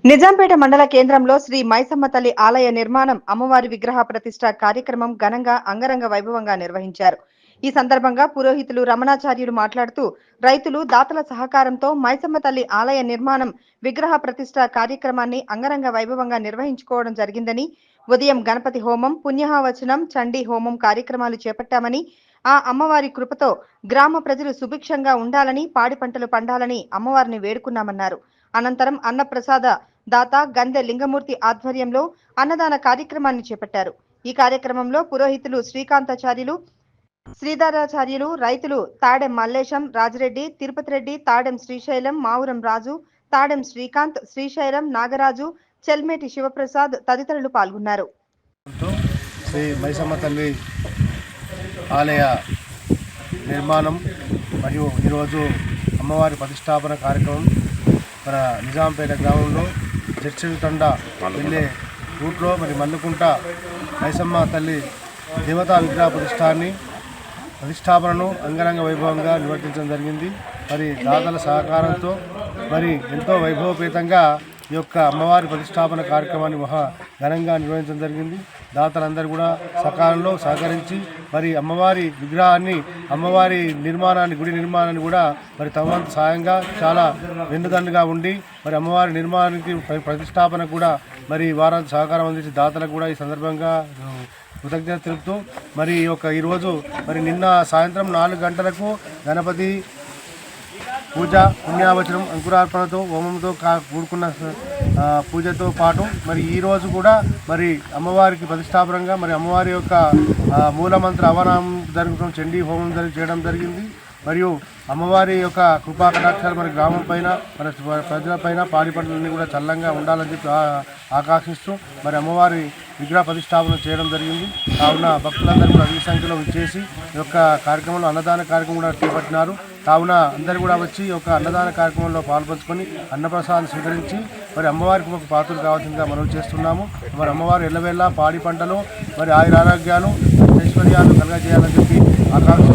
నిజాంపేట మండల కేంద్రంలో శ్రీ మైసమ్మ తల్లి ఆలయ నిర్మాణం అమ్మవారి విగ్రహ ప్రతిష్ట కార్యక్రమం ఘనంగా అంగరంగ వైభవంగా నిర్వహించారు. ఈ సందర్భంగా పురోహితులు రమణాచార్యులు మాట్లాడుతూ రైతులు దాతల సహకారంతో మైసమ్మ తల్లి ఆలయ నిర్మాణం విగ్రహ ప్రతిష్ట కార్యక్రమాన్ని అంగరంగ వైభవంగా నిర్వహించుకోవడం జరిగిందని, ఉదయం గణపతి హోమం, పుణ్యహవచనం, చండీ హోమం కార్యక్రమాలు చేపట్టామని, ఆ అమ్మవారి కృపతో గ్రామ ప్రజలు సుభిక్షంగా ఉండాలని, పాడి పంటలు పండాలని అమ్మవారిని వేడుకున్నామన్నారు. అనంతరం అన్నప్రసాద దాత గందె లింగమూర్తి ఆధ్వర్యంలో అన్నదాన కార్యక్రమాన్ని చేపట్టారు. ఈ కార్యక్రమంలో పురోహితులు శ్రీకాంతాచార్యులు, శ్రీధరాచార్యులు, రైతులు తాడెం మల్లేశం, రాజిరెడ్డి, తిరుపతి రెడ్డి, తాడెం శ్రీశైలం, మావురం రాజు, తాడెం శ్రీకాంత్, శ్రీశైలం నాగరాజు, చెల్మేటి శివప్రసాద్ తదితరులు పాల్గొన్నారు. శ్రీ మైసమ్మ తల్లి ఆలయ నిర్మాణం మరియు ఈరోజు అమ్మవారి ప్రతిష్టాపన కార్యక్రమం మన నిజాంపేట గ్రామంలో జడ్చెవితండ వెళ్ళే రూట్లో మరి మల్లుకుంట మైసమ్మ తల్లి దేవతా విగ్రహ ప్రతిష్టాపనను అంగరంగ వైభవంగా నిర్వర్తించడం జరిగింది. మరి దాతల సహకారంతో మరి ఎంతో వైభవపేతంగా ఈ యొక్క అమ్మవారి ప్రతిష్టాపన కార్యక్రమాన్ని మహా ఘనంగా నిర్వహించడం జరిగింది. దాతలందరూ కూడా సకాలంలో సహకరించి మరి అమ్మవారి విగ్రహాన్ని, అమ్మవారి నిర్మాణాన్ని, గుడి నిర్మాణాన్ని కూడా మరి తమ వంతు సాయంగా చాలా వెన్నుదన్నుగా ఉండి మరి అమ్మవారి నిర్మాణానికి ప్రతిష్టాపన కూడా మరి వారంతా సహకారం అందించి దాతలకు కూడా ఈ సందర్భంగా కృతజ్ఞత తెలుపుతూ మరి ఈరోజు మరి నిన్న సాయంత్రం 4 గంటలకు గణపతి పూజ, పుణ్యావచనం, అంకురార్పణతో హోమంతో కూడుకున్న పూజతో పాటు మరి ఈరోజు కూడా మరి అమ్మవారికి ప్రతిష్టాపనంగా మరి అమ్మవారి యొక్క మూలమంత్ర అవనామం జరుగుతున్న చండీ హోమం చేయడం జరిగింది. మరియు అమ్మవారి యొక్క కృపా కటాక్షాలు మరి గ్రామం పైన, మన ప్రజలపైన, పాడి పంటలన్నీ కూడా చల్లంగా ఉండాలని చెప్పి ఆకాంక్షిస్తూ మరి అమ్మవారి విగ్రహ ప్రతిష్టాపన చేయడం జరిగింది. కావున భక్తులందరూ కూడా అధిక సంఖ్యలో విచ్చేసి ఈ యొక్క కార్యక్రమంలో అన్నదాన కార్యక్రమం కూడా చేపట్టినారు. కావున అందరూ కూడా వచ్చి ఈ యొక్క అన్నదాన కార్యక్రమంలో పాల్పంచుకొని అన్నప్రసాదం స్వీకరించి మరి అమ్మవారికి ఒక పాత్రలు కావాల్సిందిగా మనవి చేస్తున్నాము. మరి అమ్మవారు ఎల్లవేళ పాడి పంటలు మరి ఆయురారోగ్యాలు, ఐశ్వర్యాలు కలగజేయాలని చెప్పి ఆకాంక్ష